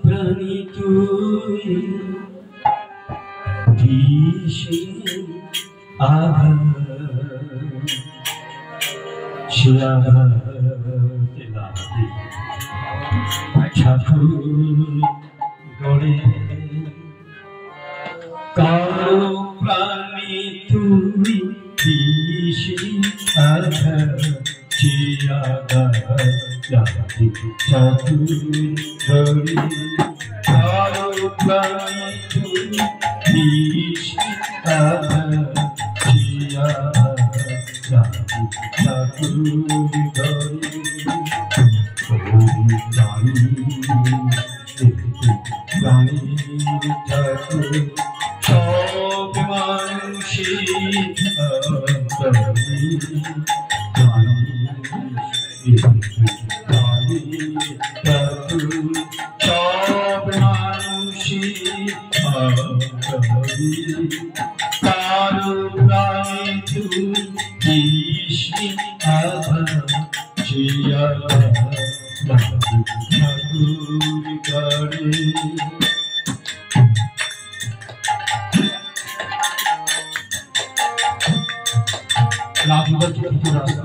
প্রাণী তুই দিশে আঘাত সে আঘাতে লাগে ঠাকুর গড়ে কারো প্রাণী তুই দিশে আঘাত সে আঘাত লাগে ঠাকুর গড়ে কারো প্রাণী তুই দিশে আঘাত সে আঘাত লাগে ঠাকুর গড়ে প্রাণী ঠাকুর সব মানুষের সব মানুষের কারো প্রাণী তুই কৃষ্ণ আধা শিয়া ঠাকুর করে লাভবতী রাস্তা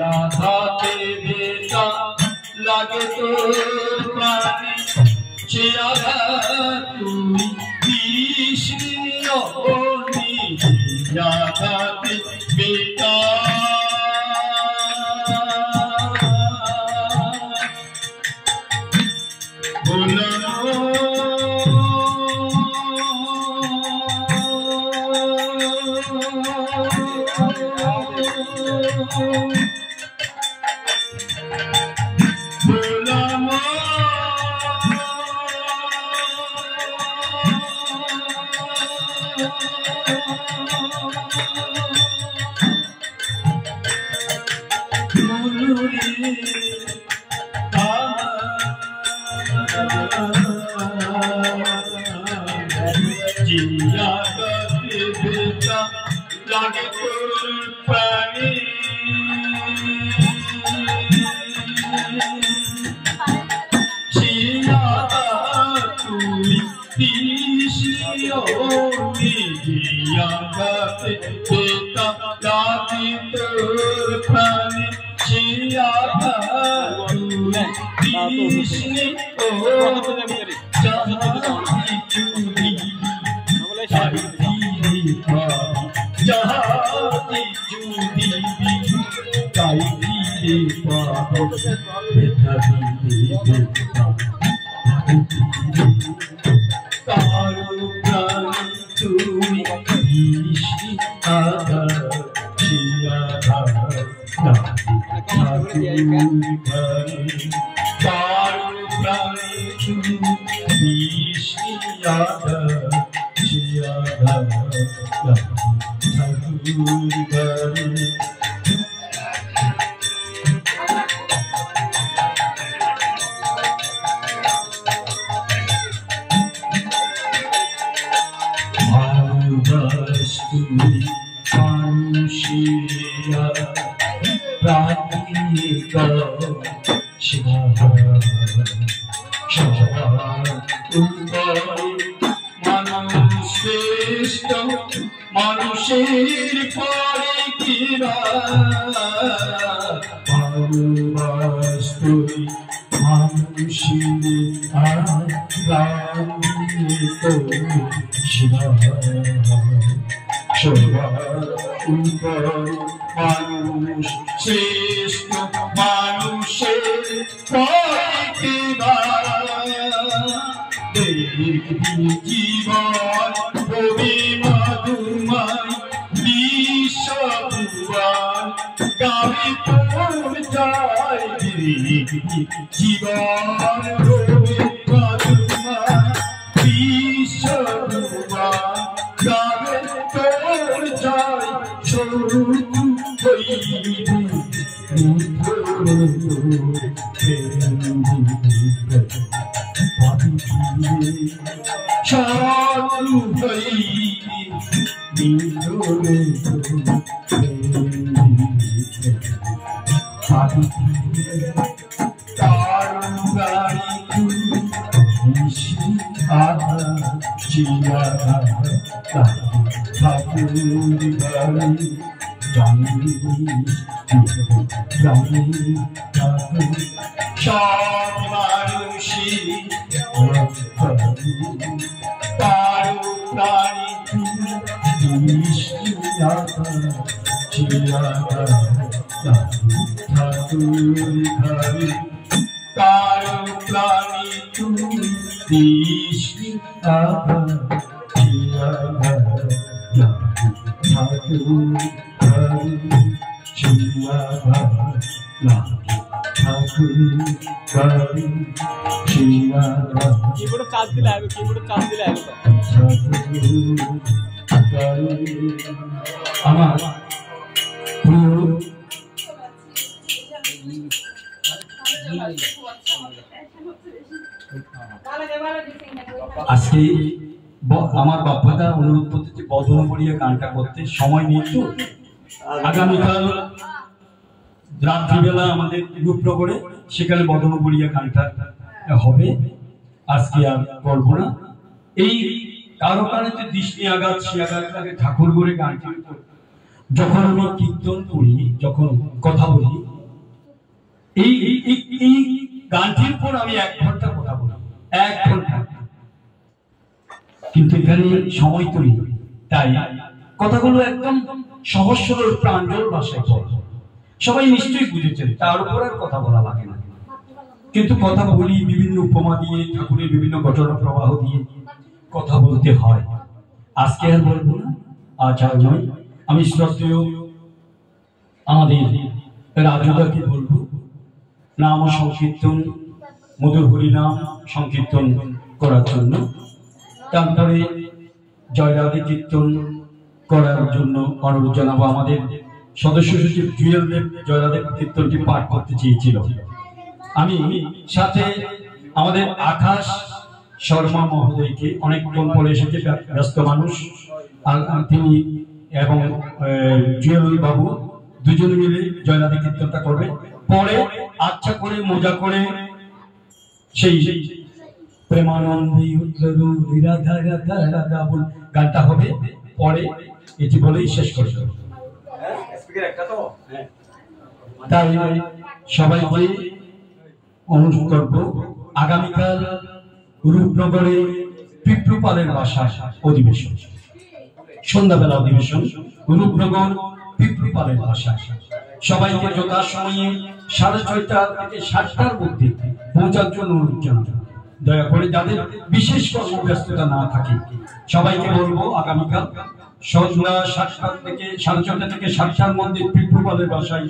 आधाते बेटा लागे तो प्राणी से आघात तुई कृष्ण ओनी आधाते बेटा जिया बेटा लागे पानी जिया तुई तीसियोनी जिया बेटा लागे पानी जिया तुई तीसियोनी जहाती चूड़ी काई दी पापो बेटा दी बेटा कारो प्राणी तुई कृष्ण आधा शिया आधा ठाकुर घरे कारो प्राणी तुई कृष्ण आधा शिया आधा ठाकुर घरे ভালোবাসতুই মানুষেরা প্রাণী সবার উপরে মানুষ শ্রেষ্ঠ মানুষের পরে কিরা ভালোবাসতুই মানুষের প্রাণী সবার উপরে মানুষ শ্রেষ্ঠ মানুষের পরে কিরা দেখবি জীবন কবি মধুময় বিশ্বভুবন গাবি তোর জয় জীবন কবি মধুময় বিশ্বভুবন গাবে তোর জয় সরু হইবি कीबोर्ड चार्ज दिला है আমার আজকে আমার বাপ্পাদা অনুরোধ করতেছে বদনপুরিয়া গানটা করতে, সময় নেই তো। আগামীকাল রাত্রিবেলা আমাদের রূপনগরে সেখানে বদনপুরিয়া গানটা হবে, আজকে আর করব না। এই কারো কারণে দৃষ্টি আঘাত সে আঘাত লাগে ঠাকুর করে গানটা যখন আমি কীর্তন করি, যখন কথা বলি, এই গানটির পর আমি 1 ঘন্টা কথা বলি, 1 ঘন্টা, কিন্তু এখানে সময় তো নেই, তাই কথাগুলো একদম সহজ সরল প্রাঞ্জল ভাষায় বলে। সবাই নিশ্চয়ই বুঝেছেন, তার উপর আর কথা বলা লাগে না, কিন্তু কথা বলি বিভিন্ন উপমা দিয়ে, ঠাকুরের বিভিন্ন ঘটনা প্রবাহ দিয়ে কথা বলতে হয়। আজকে আর বলবো না, আচার নয়, আমি শ্রদ্ধেয় আমাদের রাজুদাকে বলবো নাম সংকীর্তন, মধুর হরিনাম সংকীর্তন করার জন্য, তারপরে জয়রাধে কীর্তন করার জন্য অনুরোধ জানাবো। আমাদের সদস্য সচিব জুয়েল দেব জয়রাধে কীর্তনটি পাঠ করতে চেয়েছিল, আমি সাথে আমাদের আকাশ শর্মা মহোদয়কে, অনেকক্ষণ পরে এসেছে, ব্যস্ত মানুষ, আর তিনি এবং জুয়েল বাবু দুজনে মিলে জয়রাধে কীর্তনটা করবে। পরে আচ্ছা করে মজা করে সেই প্রেমানন্দী উত্তরু রাধা রাধা রাধা বল গানটা হবে, পরে এটি বলেই শেষ করতে হবে। তাই সবাইকে অনুরোধ করব, আগামীকাল রূপনগরে পিপ্লুপালের বাসা অধিবেশন, সন্ধ্যাবেলা অধিবেশন, রূপনগর পিপ্লুপালের বাসা। সবাইকে যথাসময়ে 6:30 থেকে 7টার মধ্যে পৌঁছার জন্য অনুরোধ জানাবো। দয়া করে যাদের বিশেষ কর্মব্যস্ততা না থাকে সবাইকে বলবো আগামীকাল সন্ধ্যা 7টা থেকে 4:30 থেকে 7টার মধ্যে পিপ্লুপালের বাসায়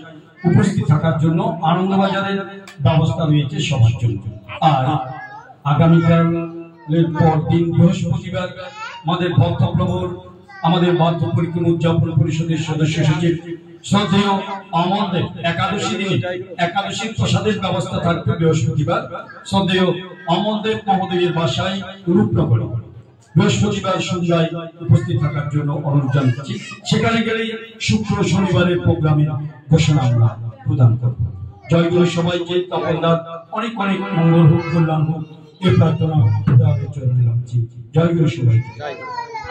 উপস্থিত থাকার জন্য আনন্দবাজারের ব্যবস্থা রয়েছে সবার জন্য। আর আগামীকালের পর দিন বৃহস্পতিবার আমাদের ভক্তপ্রবর, আমাদের বাধ্য পরিক্রমা উদযাপন পরিষদের সদস্য সচিব শ্রদ্ধেয় আমাদের একাদশী দিনে একাদশীর প্রসাদের ব্যবস্থা থাকবে বৃহস্পতিবার শ্রদ্ধেয় অমলদেব মহোদয়ের বাসায় রূপনগরে বৃহস্পতিবার সন্ধ্যায় উপস্থিত থাকার জন্য অনুরোধ জানাচ্ছি। সেখানে গেলেই শুক্র শনিবারের প্রোগ্রামের ঘোষণা আমরা প্রদান করব। জয়গুরু সবাইকে, তপনদার অনেক অনেক মঙ্গল হোক, কল্যাণ হোক, এ প্রার্থনা চরণে রাখছি। জয়গুরু সবাইকে।